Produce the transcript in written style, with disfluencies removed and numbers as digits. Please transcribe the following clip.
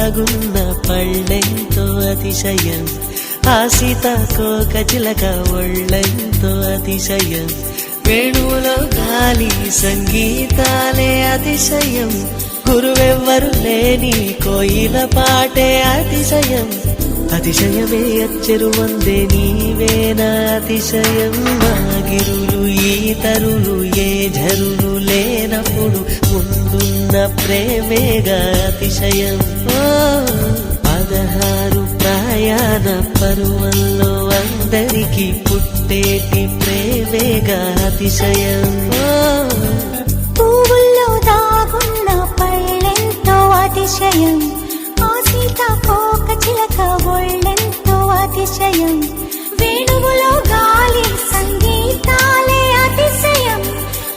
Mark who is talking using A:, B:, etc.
A: బాగున్న పళ్ళెంతో అతిశయం, ఆ సీతాకోకచిలక ఒళ్ళెంతో అతిశయం, వేణువులో గాలి సంగీతాలే అతిశయం, గురువెవ్వరు లేని కోయిల పాటే అతిశయం, అతిశయమే అచ్చెరు వందే నీవేనా అతిశయం, మాగిరులు ఈతరులు ఏ ఝరులు లేనప్పుడు ముందున్న ప్రేమేగా అతిశయం. 16 ప్రయాణ పరువల్లో అందరికీ పుట్టేటి ప్రేమేగా అతిశయం.